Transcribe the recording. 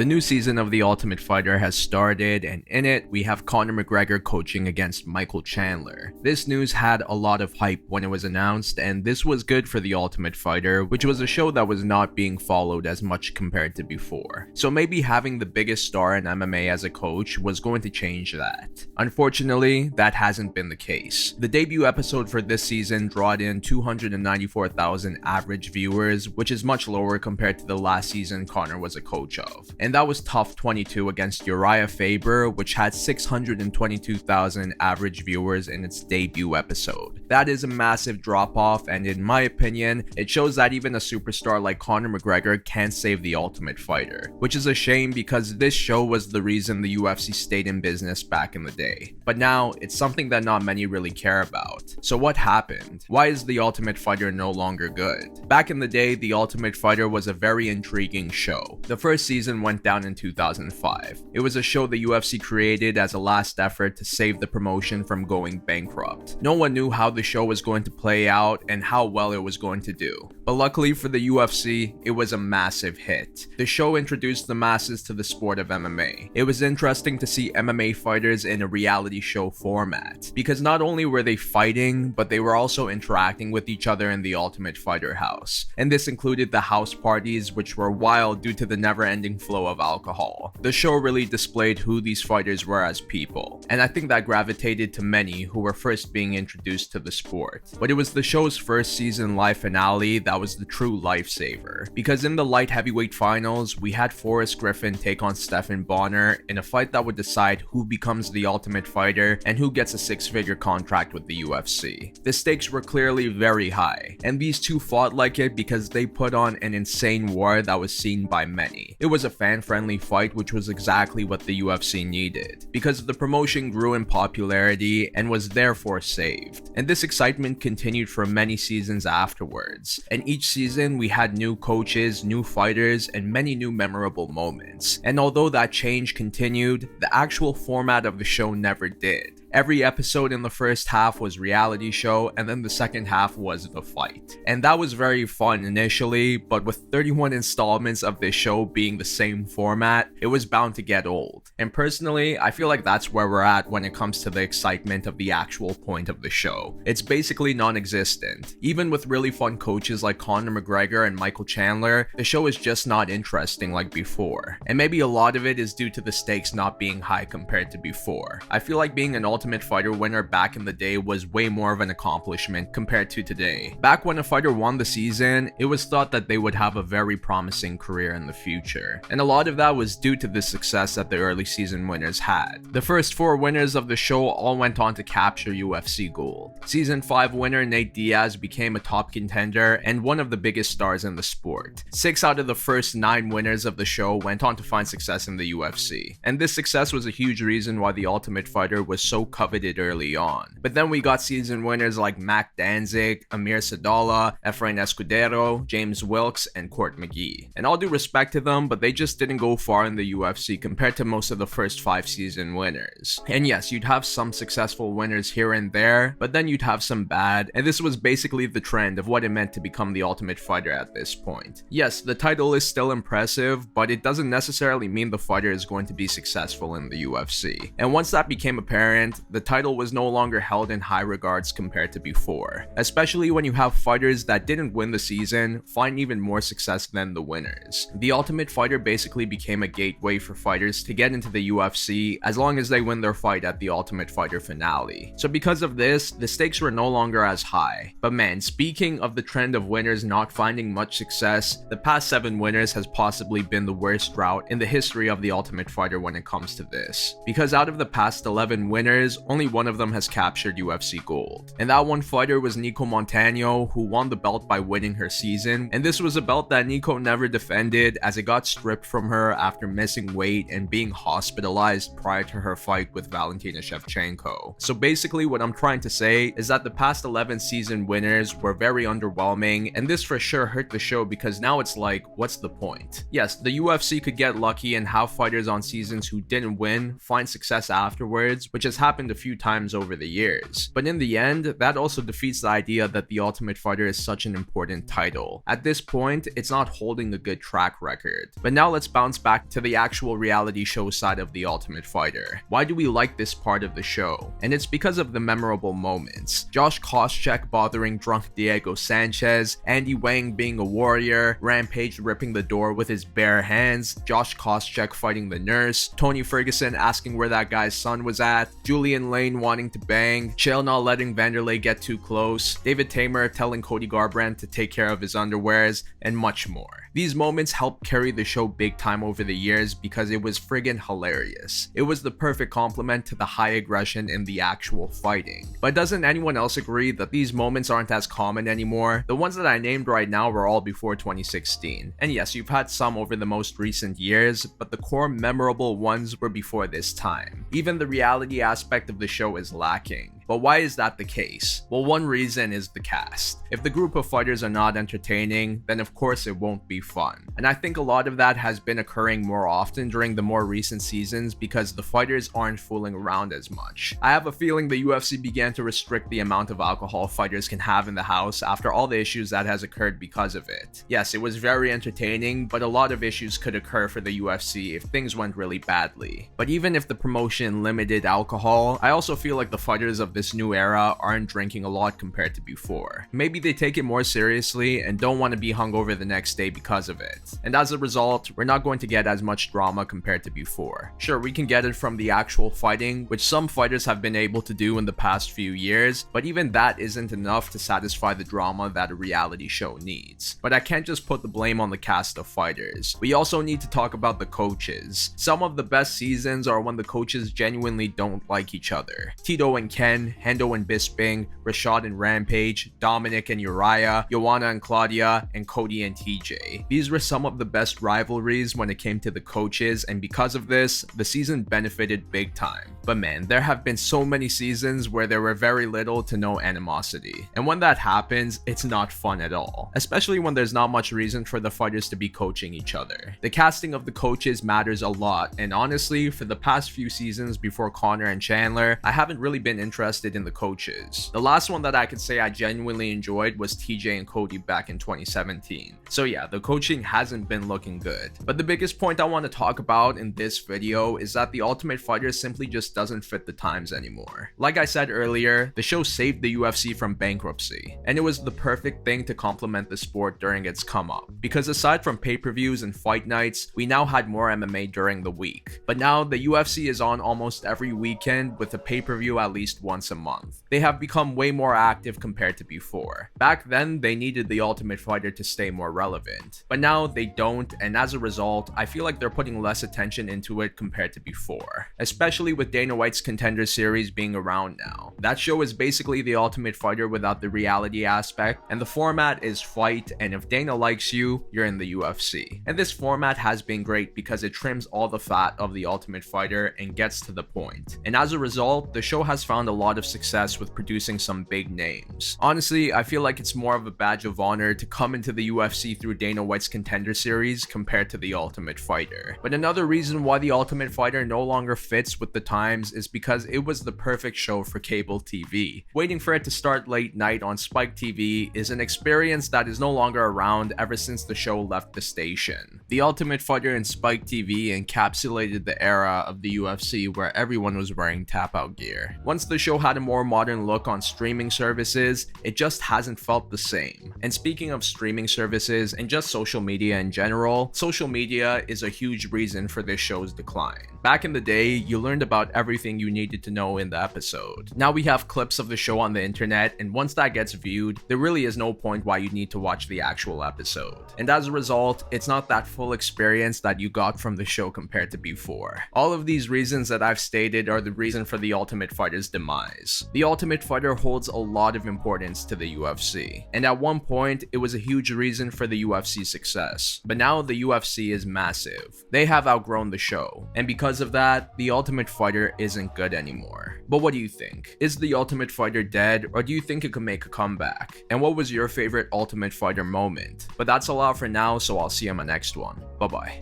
The new season of The Ultimate Fighter has started, and in it, we have Conor McGregor coaching against Michael Chandler. This news had a lot of hype when it was announced, and this was good for The Ultimate Fighter, which was a show that was not being followed as much compared to before. So maybe having the biggest star in MMA as a coach was going to change that. Unfortunately, that hasn't been the case. The debut episode for this season drawed in 294,000 average viewers, which is much lower compared to the last season Conor was a coach of. And that was tough 22 against Uriah Faber, which had 622,000 average viewers in its debut episode. That is a massive drop off, and in my opinion, it shows that even a superstar like Conor McGregor can't save The Ultimate Fighter, which is a shame because this show was the reason the UFC stayed in business back in the day. But now, it's something that not many really care about. So what happened? Why is The Ultimate Fighter no longer good? Back in the day, The Ultimate Fighter was a very intriguing show. The first season went down in 2005. It was a show the UFC created as a last effort to save the promotion from going bankrupt. No one knew how the show was going to play out and how well it was going to do. But luckily for the UFC, it was a massive hit. The show introduced the masses to the sport of MMA. It was interesting to see MMA fighters in a reality show format, because not only were they fighting, but they were also interacting with each other in the Ultimate Fighter house. And this included the house parties, which were wild due to the never-ending flow of alcohol. The show really displayed who these fighters were as people, and I think that gravitated to many who were first being introduced to the sport. But it was the show's first season live finale that was the true lifesaver, because in the light heavyweight finals, we had Forrest Griffin take on Stephen Bonner in a fight that would decide who becomes the Ultimate Fighter and who gets a six-figure contract with the UFC. The stakes were clearly very high, and these two fought like it because they put on an insane war that was seen by many. It was a fan-friendly fight, which was exactly what the UFC needed, because the promotion grew in popularity and was therefore saved. And this excitement continued for many seasons afterwards, and each season we had new coaches, new fighters, and many new memorable moments. And although that change continued, the actual format of the show never did. Every episode in the first half was reality show, and then the second half was the fight. And that was very fun initially, but with 31 installments of this show being the same format, it was bound to get old. And personally, I feel like that's where we're at when it comes to the excitement of the actual point of the show. It's basically non-existent. Even with really fun coaches like Conor McGregor and Michael Chandler, the show is just not interesting like before. And maybe a lot of it is due to the stakes not being high compared to before. I feel like being an Ultimate Fighter winner back in the day was way more of an accomplishment compared to today. Back when a fighter won the season, it was thought that they would have a very promising career in the future. And a lot of that was due to the success that the early season winners had. The first 4 winners of the show all went on to capture UFC gold. Season 5 winner Nate Diaz became a top contender and one of the biggest stars in the sport. 6 out of the first 9 winners of the show went on to find success in the UFC. And this success was a huge reason why The Ultimate Fighter was so coveted early on. But then we got season winners like Mac Danzig, Amir Sadollah, Efrain Escudero, James Wilkes, and Court McGee. And all due respect to them, but they just didn't go far in the UFC compared to most of the first 5 season winners. And yes, you'd have some successful winners here and there, but then you'd have some bad, and this was basically the trend of what it meant to become the Ultimate Fighter at this point. Yes, the title is still impressive, but it doesn't necessarily mean the fighter is going to be successful in the UFC. And once that became apparent, the title was no longer held in high regards compared to before, especially when you have fighters that didn't win the season find even more success than the winners. The Ultimate Fighter basically became a gateway for fighters to get into the UFC as long as they win their fight at the Ultimate Fighter finale. So because of this, the stakes were no longer as high. But man, speaking of the trend of winners not finding much success, the past 7 winners has possibly been the worst route in the history of the Ultimate Fighter when it comes to this. Because out of the past 11 winners, only one of them has captured UFC gold. And that one fighter was Nico Montano, who won the belt by winning her season. And this was a belt that Nico never defended as it got stripped from her after missing weight and being hospitalized prior to her fight with Valentina Shevchenko. So basically what I'm trying to say is that the past 11 season winners were very underwhelming, and this for sure hurt the show because now it's like, what's the point? Yes, the UFC could get lucky and have fighters on seasons who didn't win find success afterwards, which has happened happened a few times over the years. But in the end, that also defeats the idea that The Ultimate Fighter is such an important title. At this point, it's not holding a good track record. But now let's bounce back to the actual reality show side of The Ultimate Fighter. Why do we like this part of the show? And it's because of the memorable moments. Josh Koscheck bothering drunk Diego Sanchez, Andy Wang being a warrior, Rampage ripping the door with his bare hands, Josh Koscheck fighting the nurse, Tony Ferguson asking where that guy's son was at, Julian Lane wanting to bang, Chael not letting Vanderlei get too close, David Tamer telling Cody Garbrandt to take care of his underwears, and much more. These moments helped carry the show big time over the years because it was friggin' hilarious. It was the perfect complement to the high aggression in the actual fighting. But doesn't anyone else agree that these moments aren't as common anymore? The ones that I named right now were all before 2016. And yes, you've had some over the most recent years, but the core memorable ones were before this time. Even the reality aspect of the show is lacking. But why is that the case? Well, one reason is the cast. If the group of fighters are not entertaining, then of course it won't be fun. And I think a lot of that has been occurring more often during the more recent seasons because the fighters aren't fooling around as much. I have a feeling the UFC began to restrict the amount of alcohol fighters can have in the house after all the issues that has occurred because of it. Yes, it was very entertaining, but a lot of issues could occur for the UFC if things went really badly. But even if the promotion limited alcohol, I also feel like the fighters of this new era aren't drinking a lot compared to before. Maybe they take it more seriously and don't want to be hungover the next day because of it. And as a result, we're not going to get as much drama compared to before. Sure, we can get it from the actual fighting, which some fighters have been able to do in the past few years, but even that isn't enough to satisfy the drama that a reality show needs. But I can't just put the blame on the cast of fighters. We also need to talk about the coaches. Some of the best seasons are when the coaches genuinely don't like each other. Tito and Ken, Hendo and Bisping, Rashad and Rampage, Dominic and Uriah, Joanna and Claudia, and Cody and TJ. These were some of the best rivalries when it came to the coaches, and because of this, the season benefited big time. But man, there have been so many seasons where there were very little to no animosity. And when that happens, it's not fun at all. Especially when there's not much reason for the fighters to be coaching each other. The casting of the coaches matters a lot, and honestly, for the past few seasons before Connor and Chandler, I haven't really been interested in the coaches. The last one that I could say I genuinely enjoyed was TJ and Cody back in 2017. So yeah, the coaching hasn't been looking good. But the biggest point I want to talk about in this video is that The Ultimate Fighter simply just doesn't fit the times anymore. Like I said earlier, the show saved the UFC from bankruptcy, and it was the perfect thing to complement the sport during its come up. Because aside from pay-per-views and fight nights, we now had more MMA during the week. But now the UFC is on almost every weekend with a pay-per-view at least once a month. They have become way more active compared to before. Back then, they needed The Ultimate Fighter to stay more relevant. But now they don't, and as a result, I feel like they're putting less attention into it compared to before. Especially with Dana White's Contender Series being around now. That show is basically The Ultimate Fighter without the reality aspect, and the format is fight, and if Dana likes you, you're in the UFC. And this format has been great because it trims all the fat of The Ultimate Fighter and gets to the point. And as a result, the show has found a lot of success with producing some big names. Honestly, I feel like it's more of a badge of honor to come into the UFC through Dana White's Contender Series compared to The Ultimate Fighter. But another reason why The Ultimate Fighter no longer fits with the times is because it was the perfect show for cable TV. Waiting for it to start late night on Spike TV is an experience that is no longer around ever since the show left the station. The Ultimate Fighter and Spike TV encapsulated the era of the UFC where everyone was wearing tap-out gear. Once the show had a more modern look on streaming services, it just hasn't felt the same. And speaking of streaming services and just social media in general, social media is a huge reason for this show's decline. Back in the day, you learned about everything you needed to know in the episode. Now we have clips of the show on the internet, and once that gets viewed, there really is no point why you need to watch the actual episode. And as a result, it's not that full experience that you got from the show compared to before. All of these reasons that I've stated are the reason for The Ultimate Fighter's demise. The Ultimate Fighter holds a lot of importance to the UFC, and at one point, it was a huge reason for the UFC's success. But now the UFC is massive. They have outgrown the show, and because of that, The Ultimate Fighter isn't good anymore. But what do you think? Is The Ultimate Fighter dead, or do you think it could make a comeback? And what was your favorite Ultimate Fighter moment? But that's a lot for now, so I'll see you in my next one. Bye bye.